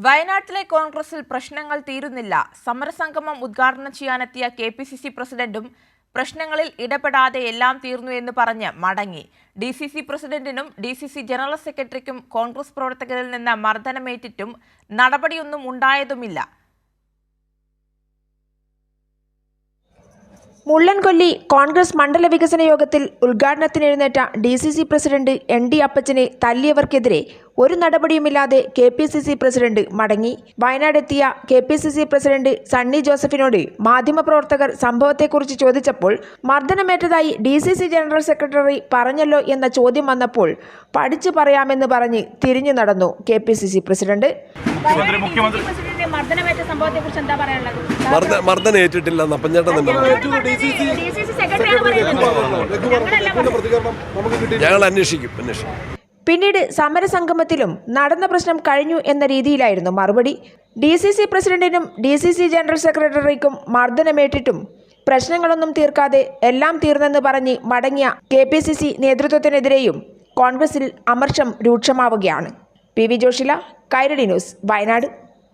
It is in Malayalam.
വയനാട്ടിലെ കോൺഗ്രസിൽ പ്രശ്നങ്ങൾ തീരുന്നില്ല. സമരസംഗമം ഉദ്ഘാടനം ചെയ്യാനെത്തിയ KPCC പ്രസിഡന്റും പ്രശ്നങ്ങളിൽ ഇടപെടാതെ എല്ലാം തീർന്നു എന്ന് പറഞ്ഞ് മടങ്ങി. DCC പ്രസിഡന്റിനും DCC ജനറൽ സെക്രട്ടറിക്കും കോൺഗ്രസ് പ്രവർത്തകരിൽ നിന്ന് മർദ്ദനമേറ്റിട്ടും നടപടിയൊന്നും ഉണ്ടായതുമില്ല. മുള്ളൻകൊല്ലി കോൺഗ്രസ് മണ്ഡല വികസന യോഗത്തിൽ ഉദ്ഘാടനത്തിനെഴുന്നേറ്റ DCC പ്രസിഡന്റ് ND അപ്പച്ചനെ തല്ലിയവർക്കെതിരെ ഒരു നടപടിയുമില്ലാതെ KPCC പ്രസിഡന്റ് മടങ്ങി. വയനാടെത്തിയ KPCC പ്രസിഡന്റ് സണ്ണി ജോസഫിനോട് മാധ്യമപ്രവർത്തകർ സംഭവത്തെക്കുറിച്ച് ചോദിച്ചപ്പോൾ മർദ്ദനമേറ്റതായി DCC ജനറൽ സെക്രട്ടറി പറഞ്ഞല്ലോ എന്ന ചോദ്യം വന്നപ്പോൾ പഠിച്ചു പറയാമെന്ന് പറഞ്ഞ് തിരിഞ്ഞു നടന്നു KPCC പ്രസിഡന്റ്. മർദ്ദനേറ്റിട്ടില്ല ഞങ്ങൾ അന്വേഷിക്കും. പിന്നീട് സമരസംഗമത്തിലും നടന്ന പ്രശ്നം കഴിഞ്ഞു എന്ന രീതിയിലായിരുന്നു മറുപടി. DCC പ്രസിഡന്റിനും DCC ജനറൽ സെക്രട്ടറിക്കും മർദ്ദനമേറ്റിട്ടും പ്രശ്നങ്ങളൊന്നും തീർക്കാതെ എല്ലാം തീർന്നെന്ന് പറഞ്ഞ് മടങ്ങിയ KPCC നേതൃത്വത്തിനെതിരെയും കോൺഗ്രസിൽ അമർഷം രൂക്ഷമാവുകയാണ്. PV Joshila, Kairali news, Wayanad.